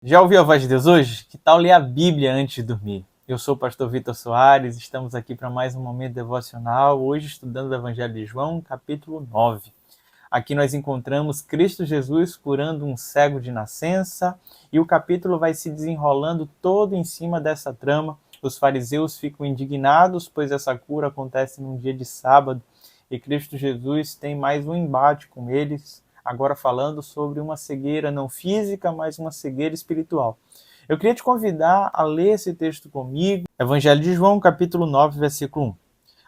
Já ouviu a voz de Deus hoje? Que tal ler a Bíblia antes de dormir? Eu sou o pastor Vitor Soares, estamos aqui para mais um momento devocional, hoje estudando o Evangelho de João, capítulo 9. Aqui nós encontramos Cristo Jesus curando um cego de nascença e o capítulo vai se desenrolando todo em cima dessa trama. Os fariseus ficam indignados, pois essa cura acontece num dia de sábado e Cristo Jesus tem mais um embate com eles, agora falando sobre uma cegueira não física, mas uma cegueira espiritual. Eu queria te convidar a ler esse texto comigo, Evangelho de João, capítulo 9, versículo 1.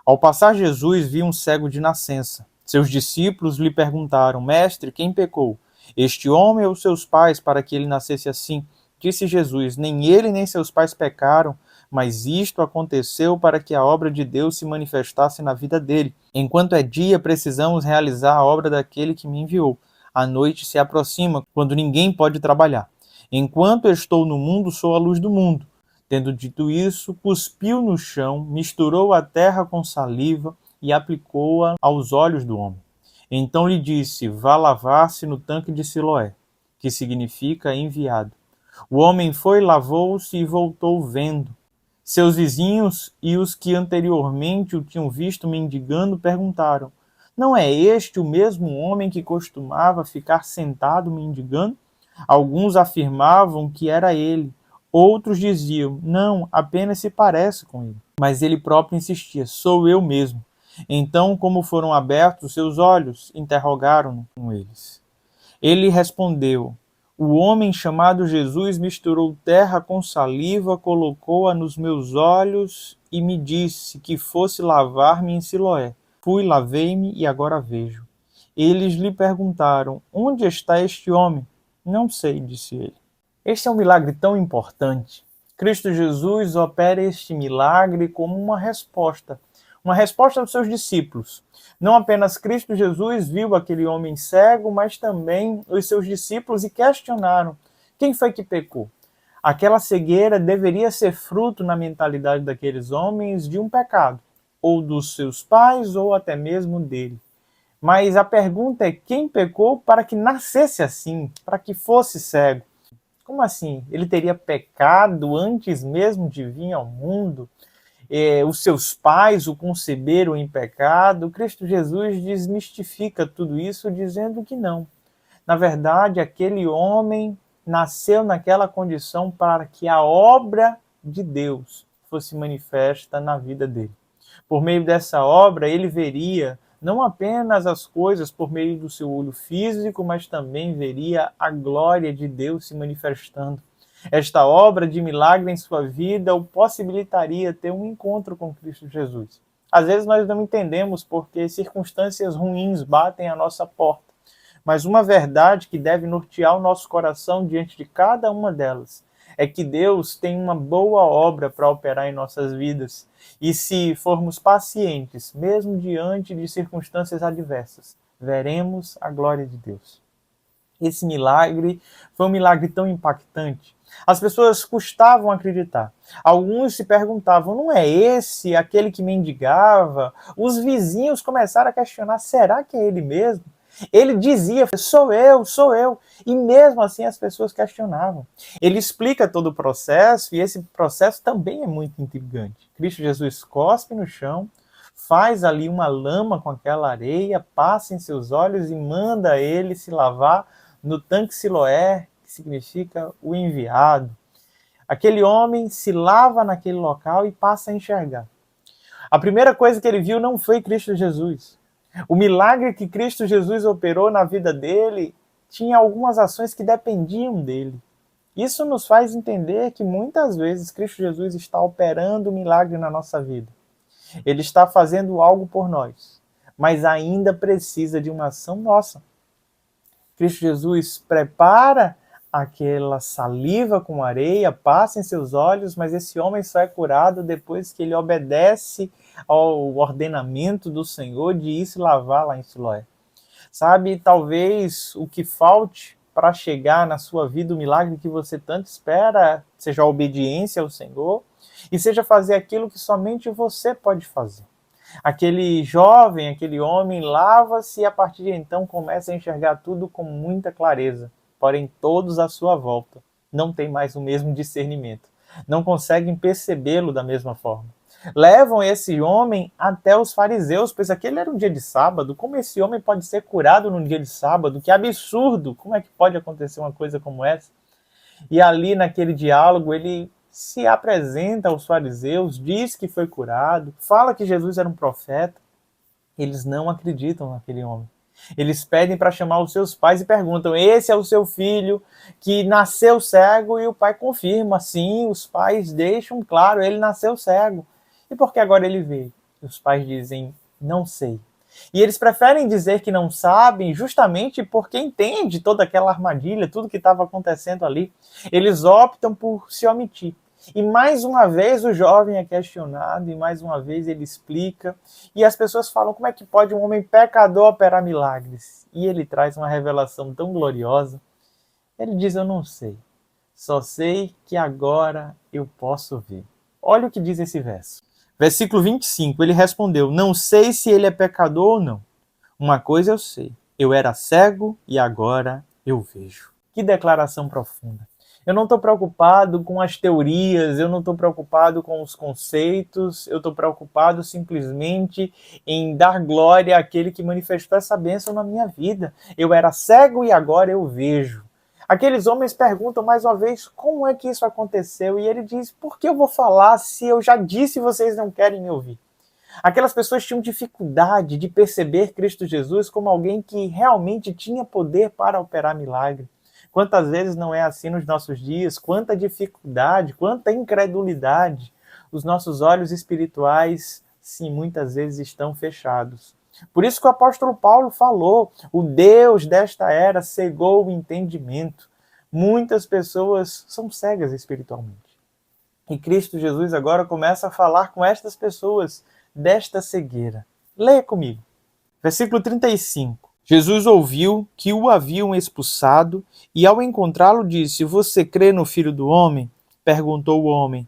Ao passar Jesus viu um cego de nascença. Seus discípulos lhe perguntaram: Mestre, quem pecou? Este homem ou seus pais para que ele nascesse assim? Disse Jesus: Nem ele nem seus pais pecaram, mas isto aconteceu para que a obra de Deus se manifestasse na vida dele. Enquanto é dia, precisamos realizar a obra daquele que me enviou. A noite se aproxima, quando ninguém pode trabalhar. Enquanto estou no mundo, sou a luz do mundo. Tendo dito isso, cuspiu no chão, misturou a terra com saliva e aplicou-a aos olhos do homem. Então lhe disse: Vá lavar-se no tanque de Siloé, que significa enviado. O homem foi, lavou-se e voltou vendo. Seus vizinhos e os que anteriormente o tinham visto mendigando perguntaram: Não é este o mesmo homem que costumava ficar sentado mendigando? Alguns afirmavam que era ele. Outros diziam: Não, apenas se parece com ele. Mas ele próprio insistia: Sou eu mesmo. Então, como foram abertos seus olhos, interrogaram-no com eles. Ele respondeu: O homem chamado Jesus misturou terra com saliva, colocou-a nos meus olhos e me disse que fosse lavar-me em Siloé. Fui, lavei-me e agora vejo. Eles lhe perguntaram: Onde está este homem? Não sei, disse ele. Este é um milagre tão importante. Cristo Jesus opera este milagre como uma resposta aos seus discípulos. Não apenas Cristo Jesus viu aquele homem cego, mas também os seus discípulos e questionaram: quem foi que pecou? Aquela cegueira deveria ser fruto na mentalidade daqueles homens de um pecado, ou dos seus pais, ou até mesmo dele. Mas a pergunta é: quem pecou para que nascesse assim, para que fosse cego? Como assim? Ele teria pecado antes mesmo de vir ao mundo? Os seus pais o conceberam em pecado? Cristo Jesus desmistifica tudo isso dizendo que não. Na verdade, aquele homem nasceu naquela condição para que a obra de Deus fosse manifesta na vida dele. Por meio dessa obra, ele veria não apenas as coisas por meio do seu olho físico, mas também veria a glória de Deus se manifestando. Esta obra de milagre em sua vida o possibilitaria ter um encontro com Cristo Jesus. Às vezes nós não entendemos porque circunstâncias ruins batem à nossa porta, mas uma verdade que deve nortear o nosso coração diante de cada uma delas é que Deus tem uma boa obra para operar em nossas vidas. E se formos pacientes, mesmo diante de circunstâncias adversas, veremos a glória de Deus. Esse milagre foi um milagre tão impactante. As pessoas custavam acreditar. Alguns se perguntavam: não é esse aquele que mendigava? Os vizinhos começaram a questionar: será que é ele mesmo? Ele dizia: sou eu, sou eu. E mesmo assim as pessoas questionavam. Ele explica todo o processo e esse processo também é muito intrigante. Cristo Jesus cospe no chão, faz ali uma lama com aquela areia, passa em seus olhos e manda ele se lavar no tanque Siloé, que significa o enviado. Aquele homem se lava naquele local e passa a enxergar. A primeira coisa que ele viu não foi Cristo Jesus. O milagre que Cristo Jesus operou na vida dele tinha algumas ações que dependiam dele. Isso nos faz entender que muitas vezes Cristo Jesus está operando um milagre na nossa vida. Ele está fazendo algo por nós, mas ainda precisa de uma ação nossa. Cristo Jesus prepara aquela saliva com areia, passa em seus olhos, mas esse homem só é curado depois que ele obedece ao ordenamento do Senhor de ir se lavar lá em Siloé. Sabe, talvez o que falte para chegar na sua vida o milagre que você tanto espera seja a obediência ao Senhor e seja fazer aquilo que somente você pode fazer. Aquele jovem, aquele homem, lava-se e a partir de então começa a enxergar tudo com muita clareza, porém todos à sua volta não têm mais o mesmo discernimento, não conseguem percebê-lo da mesma forma. Levam esse homem até os fariseus, pois aquele era um dia de sábado. Como esse homem pode ser curado num dia de sábado? Que absurdo! Como é que pode acontecer uma coisa como essa? E ali naquele diálogo ele se apresenta aos fariseus, diz que foi curado, fala que Jesus era um profeta. Eles não acreditam naquele homem. Eles pedem para chamar os seus pais e perguntam: esse é o seu filho que nasceu cego? E o pai confirma: sim, os pais deixam claro, ele nasceu cego. E por que agora ele veio? E os pais dizem: não sei. E eles preferem dizer que não sabem justamente porque entende toda aquela armadilha, tudo que estava acontecendo ali. Eles optam por se omitir. E mais uma vez o jovem é questionado, e mais uma vez ele explica, e as pessoas falam: como é que pode um homem pecador operar milagres? E ele traz uma revelação tão gloriosa. Ele diz: eu não sei, só sei que agora eu posso ver. Olha o que diz esse verso. Versículo 25, ele respondeu: não sei se ele é pecador ou não. Uma coisa eu sei, eu era cego e agora eu vejo. Que declaração profunda. Eu não estou preocupado com as teorias, eu não estou preocupado com os conceitos, eu estou preocupado simplesmente em dar glória àquele que manifestou essa bênção na minha vida. Eu era cego e agora eu vejo. Aqueles homens perguntam mais uma vez: como é que isso aconteceu? E ele diz: por que eu vou falar se eu já disse e vocês não querem me ouvir? Aquelas pessoas tinham dificuldade de perceber Cristo Jesus como alguém que realmente tinha poder para operar milagre. Quantas vezes não é assim nos nossos dias? Quanta dificuldade, quanta incredulidade. Os nossos olhos espirituais, sim, muitas vezes estão fechados. Por isso que o apóstolo Paulo falou: o Deus desta era cegou o entendimento. Muitas pessoas são cegas espiritualmente. E Cristo Jesus agora começa a falar com estas pessoas desta cegueira. Leia comigo. Versículo 35. Jesus ouviu que o haviam expulsado e, ao encontrá-lo, disse: você crê no Filho do Homem? Perguntou o homem: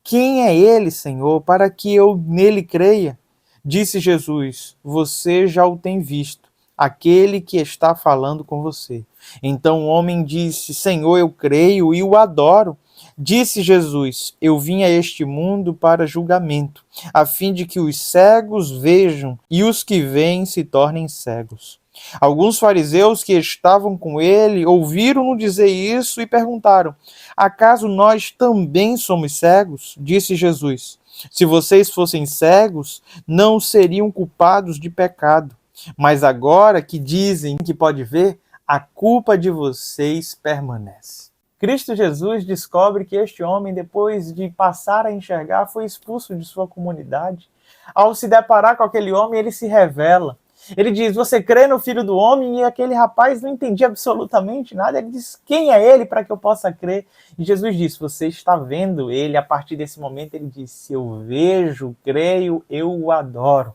quem é ele, Senhor, para que eu nele creia? Disse Jesus: você já o tem visto, aquele que está falando com você. Então o homem disse: Senhor, eu creio e o adoro. Disse Jesus: eu vim a este mundo para julgamento, a fim de que os cegos vejam e os que veem se tornem cegos. Alguns fariseus que estavam com ele ouviram-no dizer isso e perguntaram: acaso nós também somos cegos? Disse Jesus: se vocês fossem cegos, não seriam culpados de pecado. Mas agora que dizem que pode ver, a culpa de vocês permanece. Cristo Jesus descobre que este homem, depois de passar a enxergar, foi expulso de sua comunidade. Ao se deparar com aquele homem, ele se revela. Ele diz: você crê no Filho do Homem? E aquele rapaz não entendia absolutamente nada. Ele diz: quem é ele para que eu possa crer? E Jesus disse: você está vendo ele. A partir desse momento ele disse: eu vejo, creio, eu o adoro.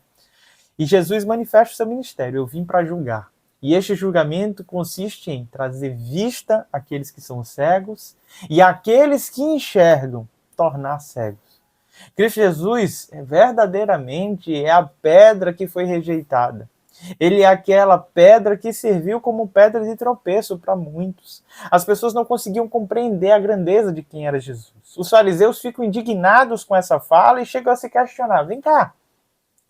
E Jesus manifesta o seu ministério: eu vim para julgar. E este julgamento consiste em trazer vista àqueles que são cegos e àqueles que enxergam, tornar cegos. Cristo Jesus verdadeiramente é a pedra que foi rejeitada. Ele é aquela pedra que serviu como pedra de tropeço para muitos. As pessoas não conseguiam compreender a grandeza de quem era Jesus. Os fariseus ficam indignados com essa fala e chegam a se questionar: vem cá,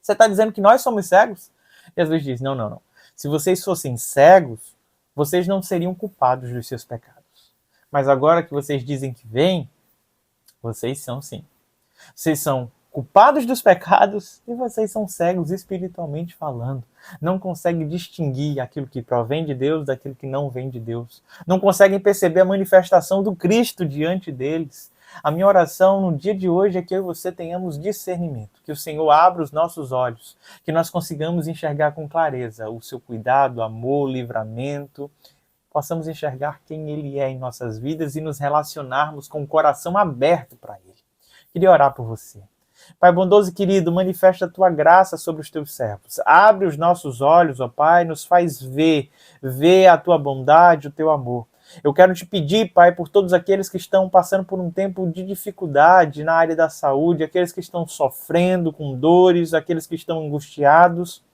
você está dizendo que nós somos cegos? Jesus diz: não, não, não. Se vocês fossem cegos, vocês não seriam culpados dos seus pecados. Mas agora que vocês dizem que veem, vocês são sim. Vocês são culpados dos pecados e vocês são cegos espiritualmente falando. Não conseguem distinguir aquilo que provém de Deus daquilo que não vem de Deus. Não conseguem perceber a manifestação do Cristo diante deles. A minha oração no dia de hoje é que eu e você tenhamos discernimento, que o Senhor abra os nossos olhos, que nós consigamos enxergar com clareza o seu cuidado, amor, livramento, possamos enxergar quem Ele é em nossas vidas e nos relacionarmos com o coração aberto para Ele. Queria orar por você. Pai bondoso e querido, manifesta a Tua graça sobre os Teus servos. Abre os nossos olhos, ó Pai, nos faz ver a Tua bondade, o Teu amor. Eu quero te pedir, Pai, por todos aqueles que estão passando por um tempo de dificuldade na área da saúde, aqueles que estão sofrendo com dores, aqueles que estão angustiados.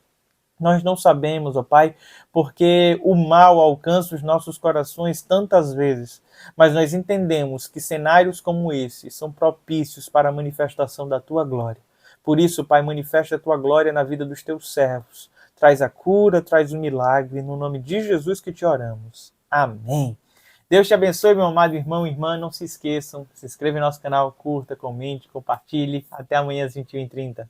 Nós não sabemos, ó Pai, porque o mal alcança os nossos corações tantas vezes, mas nós entendemos que cenários como esse são propícios para a manifestação da Tua glória. Por isso, Pai, manifesta a Tua glória na vida dos Teus servos. Traz a cura, traz o milagre, no nome de Jesus que te oramos. Amém. Deus te abençoe, meu amado irmão e irmã. Não se esqueçam, se inscreva em nosso canal, curta, comente, compartilhe. Até amanhã às 21h30.